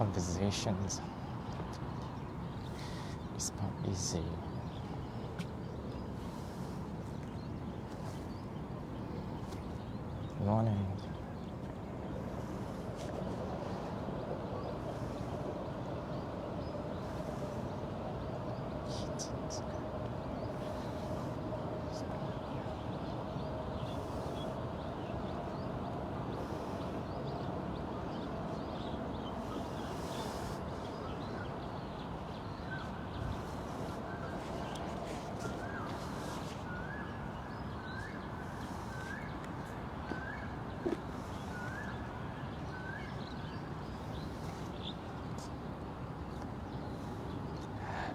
conversations. It's not easy. Morning.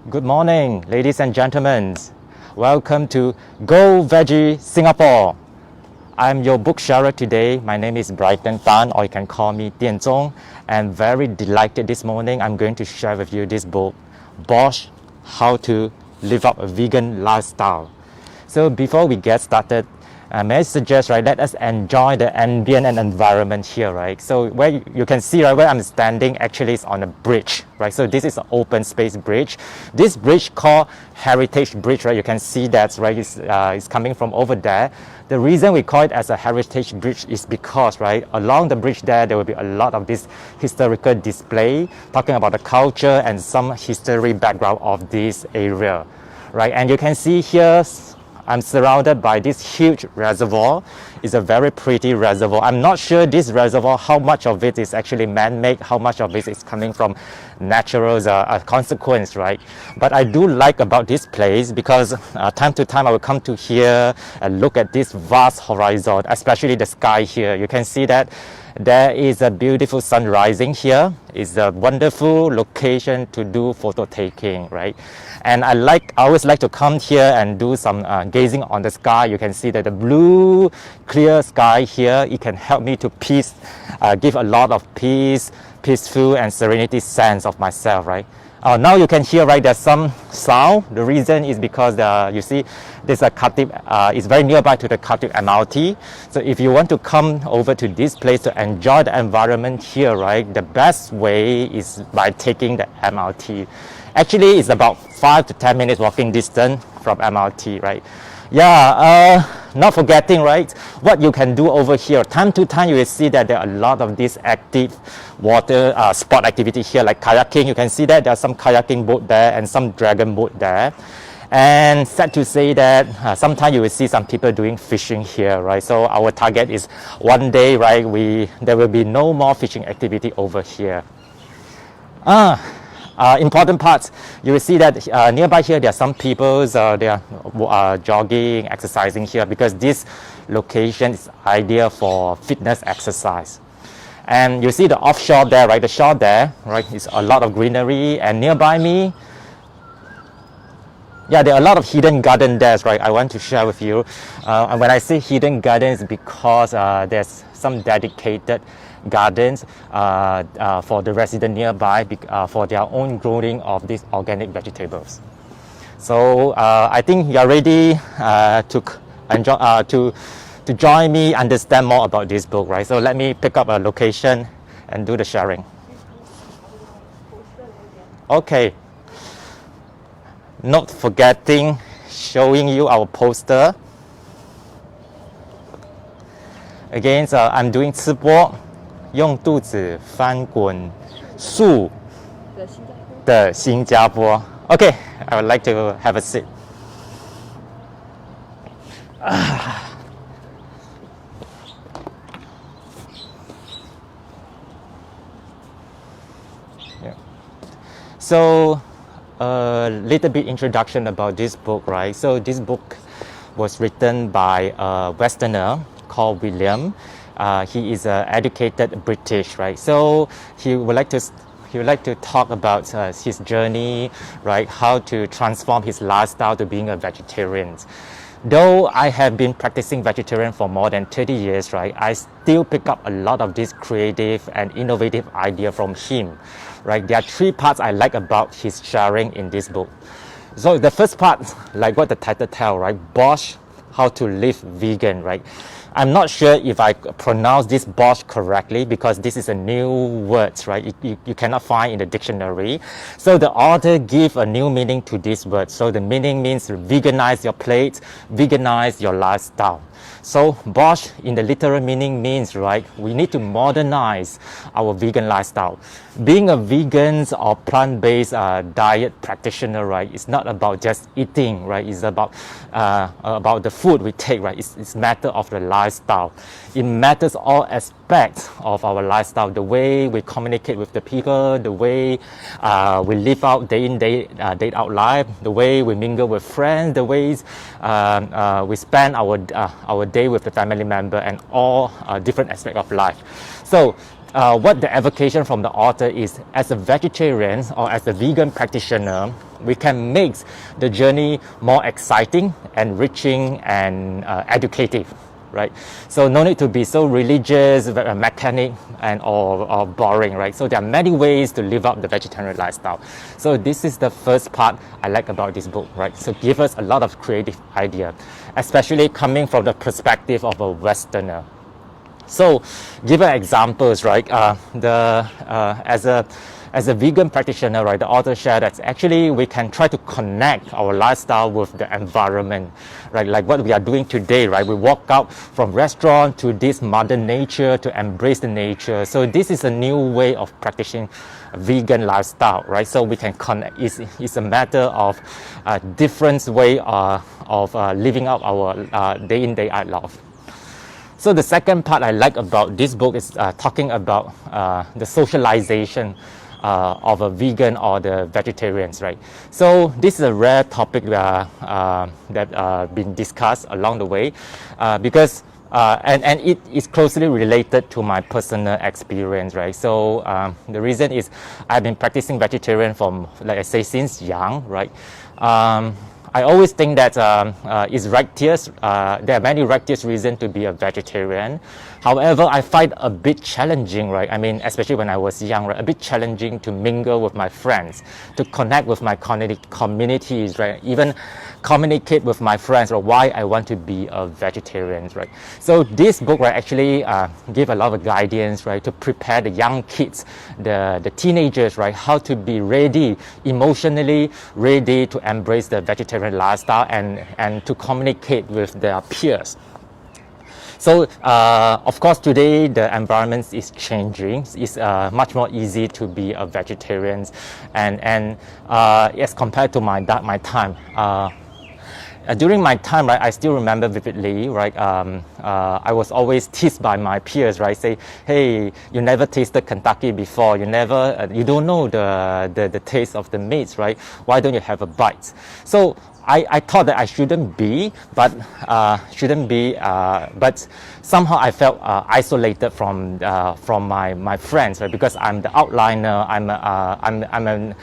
Good morning, ladies and gentlemen. Welcome to Go Veggie Singapore. I'm your book sharer today. My name is Brighton Tan, or you can call me Tian Zong. I'm very delighted this morning. I'm going to share with you this book, Bosch, How to Live Up a Vegan Lifestyle. So before we get started, may I suggest, right, let us enjoy the ambient and environment here, right? So where you can see, right, where I'm standing actually is on a bridge, right? So this is an open space bridge. This bridge called Heritage Bridge, right? You can see that, right, it's coming from over there. The reason we call it as a heritage bridge is because, right, along the bridge there will be a lot of this historical display talking about the culture and some history background of this area, right? And you can see here, I'm surrounded by this huge reservoir. It's a very pretty reservoir. I'm not sure this reservoir, how much of it is actually man-made, how much of it is coming from natural consequence, right? But I do like about this place because time to time I will come to here and look at this vast horizon, especially the sky here. You can see that there is a beautiful sun rising here. It's a wonderful location to do photo taking, right? And I always like to come here and do some gazing on the sky. You can see that the blue, clear sky here, it can help me to give a lot of peaceful and serenity sense of myself, right? Now you can hear, right, there's some sound. The reason is because you see there's a Khatib, it's very nearby to the Khatib MRT. So if you want to come over to this place to enjoy the environment here, right, the best way is by taking the MRT. Actually, it's about 5 to 10 minutes walking distance from MRT, right? Yeah, not forgetting, right, what you can do over here. Time to time, you will see that there are a lot of this active water sport activity here, like kayaking. You can see that there's some kayaking boat there and some dragon boat there. And sad to say that sometimes you will see some people doing fishing here, right? So our target is one day, right, there will be no more fishing activity over here. Important parts, you will see that nearby here there are some people, they are jogging, exercising here because this location is ideal for fitness exercise. And you see the offshore there, right, the shore there, right, is a lot of greenery, and nearby me, yeah, there are a lot of hidden garden there, right, I want to share with you. And when I say hidden gardens, because there's some dedicated gardens for the resident nearby for their own growing of these organic vegetables. So I think you're ready to join me understand more about this book, right? So let me pick up a location and do the sharing. Okay. Not forgetting showing you our poster. Again, I'm doing 吃播。用肚子翻滚素的新加坡. Okay, I would like to have a seat. Yeah. So, a little bit introduction about this book, right? So this book was written by a Westerner called William. He is an educated British, right? So he would like to talk about his journey, right? How to transform his lifestyle to being a vegetarian. Though I have been practicing vegetarian for more than 30 years, right? I still pick up a lot of this creative and innovative idea from him, right? There are 3 parts I like about his sharing in this book. So the first part, like what the title tells, right? Bosch, how to live vegan, right? I'm not sure if I pronounce this borscht correctly because this is a new word, right? You cannot find in the dictionary. So the author give a new meaning to this word. So the meaning means veganize your plate, veganize your lifestyle. So borscht in the literal meaning means, right, we need to modernize our vegan lifestyle. Being a vegan or plant-based diet practitioner, right, it's not about just eating, right, it's about the food we take, right, it's matter of the lifestyle. It matters all aspects of our lifestyle, the way we communicate with the people, the way we live out day in, day out life, the way we mingle with friends, the ways we spend our day with the family member and all different aspects of life. So what the advocation from the author is, as a vegetarian or as a vegan practitioner, we can make the journey more exciting, enriching and educative. Right, so no need to be so religious, mechanic, and or boring. Right, so there are many ways to live up the vegetarian lifestyle. So this is the first part I like about this book. Right, so give us a lot of creative idea, especially coming from the perspective of a Westerner. So, give examples. Right, as a vegan practitioner, right, the author shared that actually we can try to connect our lifestyle with the environment, right, like what we are doing today, right, we walk out from restaurant to this mother nature to embrace the nature. So this is a new way of practicing a vegan lifestyle, right, so we can connect. It's a matter of a different way of living out our day in, day out life. So the second part I like about this book is talking about the socialization of a vegan or the vegetarians, right? So this is a rare topic that been discussed along the way because and it is closely related to my personal experience, right? So the reason is I've been practicing vegetarian from, like I say, since young, right? I always think that it's righteous. There are many righteous reasons to be a vegetarian. However, I find a bit challenging, right? I mean, especially when I was young, right? A bit challenging to mingle with my friends, to connect with my communities, right? Even communicate with my friends, or why I want to be a vegetarian, right? So this book, right, actually give a lot of guidance, right, to prepare the young kids, the teenagers, right, how to be ready, emotionally ready to embrace the vegetarian lifestyle and to communicate with their peers. So, of course, today the environment is changing. It's much more easy to be a vegetarian, and as compared to my time. During my time, right, I still remember vividly, right, I was always teased by my peers, right, say, hey, you never tasted Kentucky before, you don't know the taste of the meats, right, why don't you have a bite? So I thought that I shouldn't be, but somehow I felt isolated from my friends, right? Because I'm the outliner. I'm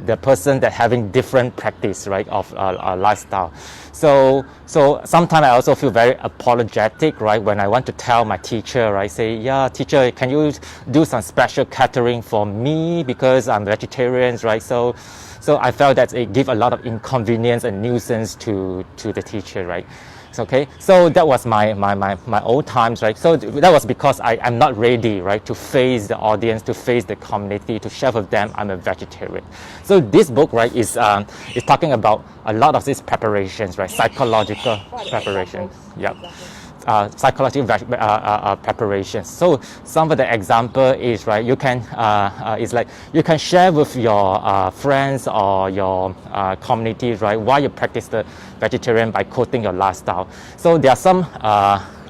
the person that having different practice, right, of lifestyle. So sometimes I also feel very apologetic, right, when I want to tell my teacher, right, say, yeah, teacher, can you do some special catering for me because I'm vegetarian, right? So I felt that it gave a lot of inconvenience and nuisance to the teacher, right? Okay, so that was my old times, right? So that was because I'm not ready, right, to face the audience, to face the community, to share with them I'm a vegetarian. So this book, right, is talking about a lot of these preparations, right, psychological preparations. Yeah. Psychological preparations. So some of the example is, right, you can it's like you can share with your friends or your communities, right, why you practice the vegetarian by quoting your lifestyle. So there are some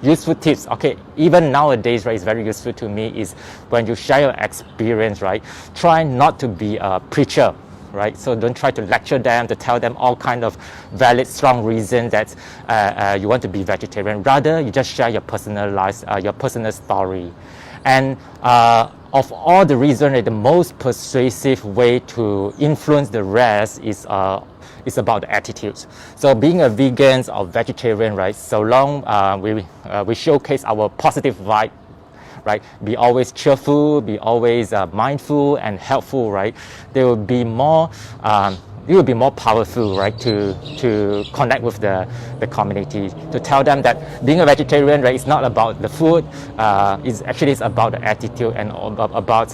useful tips. Okay, even nowadays, right, it's very useful to me is when you share your experience, right, try not to be a preacher. Right, so don't try to lecture them, to tell them all kind of valid, strong reasons that you want to be vegetarian. Rather, you just share your personal life, your personal story. And of all the reasons, the most persuasive way to influence the rest is about the attitudes. So being a vegan or vegetarian, right, so long we showcase our positive vibe, right, be always cheerful, be always mindful and helpful, right, there will be more it will be more powerful, right, to connect with the community, to tell them that being a vegetarian, right, is not about the food, it's about the attitude and about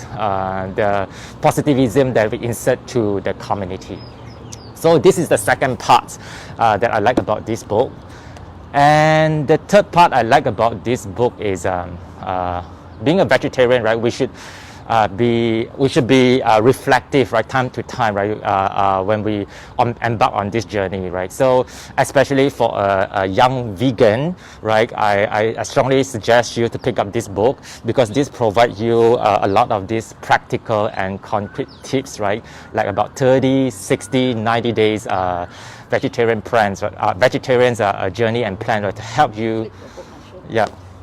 the positivism that we insert to the community. So this is the second part that I like about this book. And the third part I like about this book is being a vegetarian, right, we should be reflective, right, time to time, right, when we embark on this journey, right. So especially for a young vegan, right, I strongly suggest you to pick up this book because this provides you a lot of these practical and concrete tips, right, like about 30, 60, 90 days vegetarian plans, vegetarians journey and plan, right, to help you,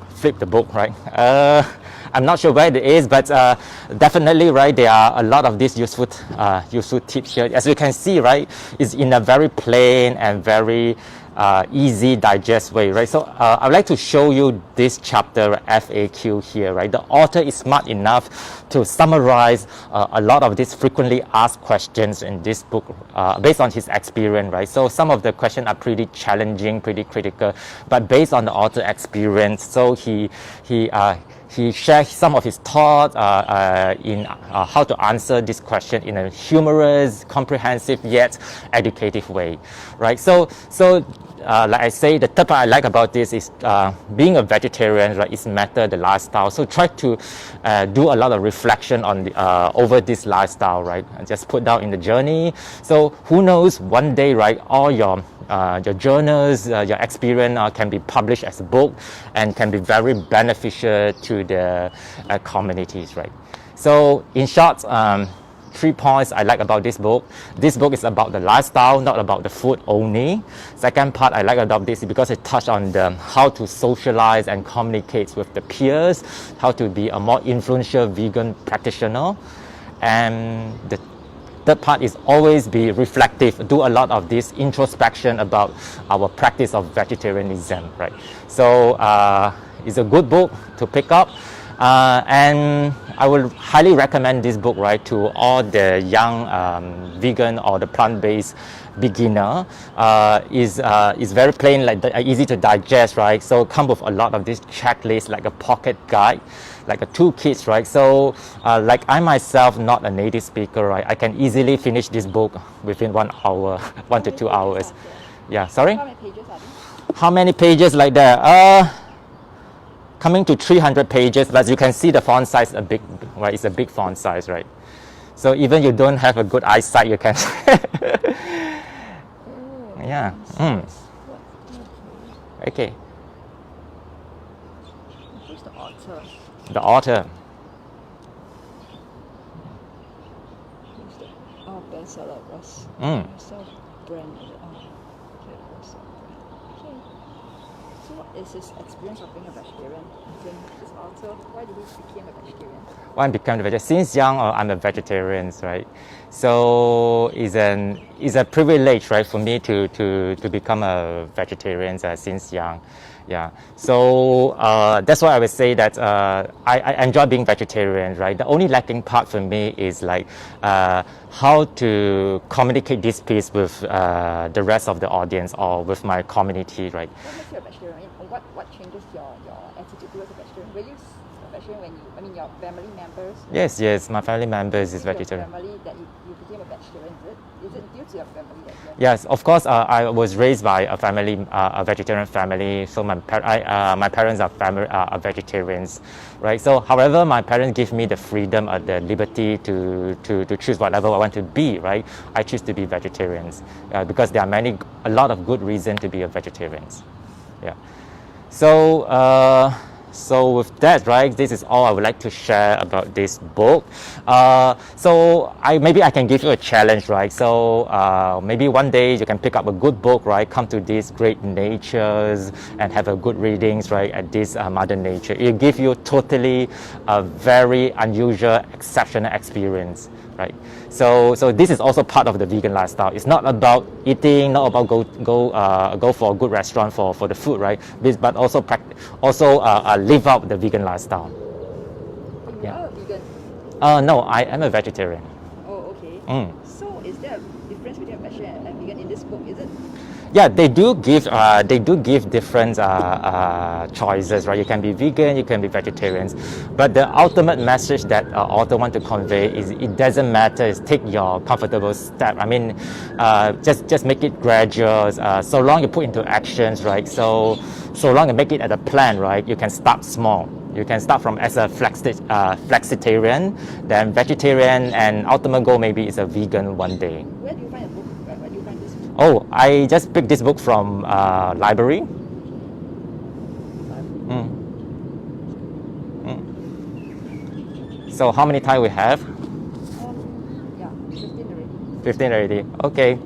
flip the book, right. I'm not sure where it is, but definitely, right, there are a lot of these useful tips here. As you can see, right, it's in a very plain and very easy digest way, right? So I'd like to show you this chapter FAQ here, right? The author is smart enough to summarize a lot of these frequently asked questions in this book based on his experience, right? So some of the questions are pretty challenging, pretty critical, but based on the author experience, so he shares some of his thoughts in how to answer this question in a humorous, comprehensive, yet educative way, right? So like I say, the third part I like about this is being a vegetarian, right, is matter the lifestyle. So try to do a lot of reflection on over this lifestyle, right, and just put down in the journey. So who knows, one day, right, all your journals, your experience can be published as a book and can be very beneficial to the communities, right? So in short, 3 points I like about this book. This book is about the lifestyle, not about the food only. Second part I like about this is because it touched on how to socialize and communicate with the peers, how to be a more influential vegan practitioner. And the third part is always be reflective, do a lot of this introspection about our practice of vegetarianism, right? So it's a good book to pick up. And I will highly recommend this book, right, to all the young vegan or the plant-based beginner. Is very plain, like easy to digest, right? So come with a lot of this checklist, like a pocket guide, like a toolkit, right? So like I myself, not a native speaker, right, I can easily finish this book within 1 hour, 1 to 2 hours. Yeah, sorry? How many pages are these? How many pages like that? Coming to 300 pages, but you can see the font size a big, right? It's a big font size, right? So even you don't have a good eyesight, you can. Yeah. Okay. Who's the author? The author. Who's the bestseller was self brand. So what is his experience of being a vegetarian? This author, why did he become a vegetarian? Why I became a vegetarian? Since young, I'm a vegetarian, right? So it's a privilege, right, for me to become a vegetarian since young. Yeah. So that's why I would say that I enjoy being vegetarian, right? The only lacking part for me is like how to communicate this piece with the rest of the audience or with my community, right? What makes you a vegetarian? What changes your attitude towards a vegetarian? Were you a vegetarian when your family members? Yes, my family members is vegetarian. Your family that you became a vegetarian, is it due to your family that you Yes, of course. I was raised by a family, a vegetarian family. So my parents are vegetarians, right? So, however, my parents give me the freedom, the liberty to choose whatever I want to be, right? I choose to be vegetarians because there are a lot of good reasons to be a vegetarian. Yeah. So with that, right, this is all I would like to share about this book. So maybe I can give you a challenge, right? So maybe one day you can pick up a good book, right? Come to these great natures and have a good readings, right, at this Mother Nature. It will give you totally a very unusual, exceptional experience, right? So this is also part of the vegan lifestyle. It's not about eating, not about go for a good restaurant for the food, right? But also live out the vegan lifestyle. You are a vegan? No, I am a vegetarian. Oh, okay. So is there a difference between a vegetarian and vegan in this book, is it? Yeah, they do give different choices, right? You can be vegan, you can be vegetarians, but the ultimate message that author want to convey is it doesn't matter. It's take your comfortable step. I mean, just make it gradual. So long you put into actions, right? So long you make it as a plan, right? You can start small. You can start from as a flexitarian, then vegetarian, and ultimate goal maybe is a vegan one day. Where do you find a book? Where do you find this book? Oh, I just picked this book from library. So how many time we have? Yeah, 15 already. 15 already. Okay.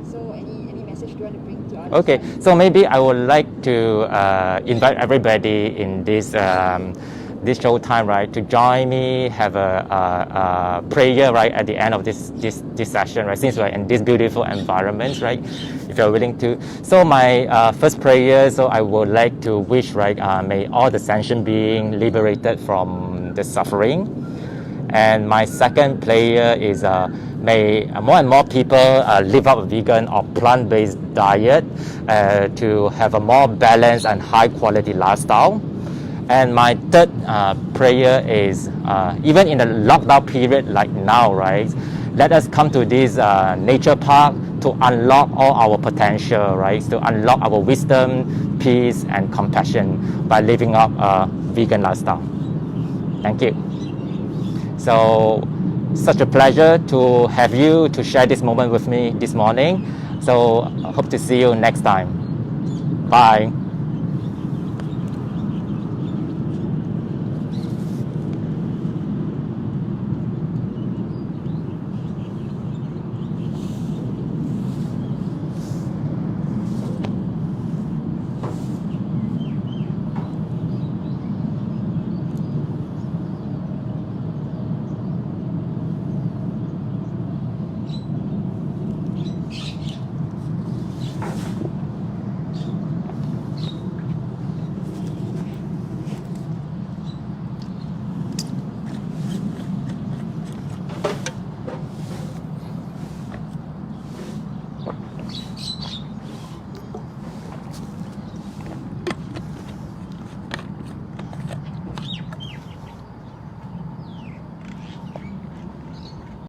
So any message do you want to bring to us? Okay. So maybe I would like to invite everybody in this this show time, right, to join me, have a prayer, right, at the end of this session, right, since we're in this beautiful environment, right, if you're willing to. So my first prayer, so I would like to wish, right, may all the sentient beings liberated from the suffering. And my second prayer is may more and more people live up a vegan or plant-based diet to have a more balanced and high-quality lifestyle. And my third prayer is, even in the lockdown period like now, right, let us come to this nature park to unlock all our potential, right, to unlock our wisdom, peace, and compassion by living up a vegan lifestyle. Thank you. So, such a pleasure to have you to share this moment with me this morning. So, hope to see you next time. Bye.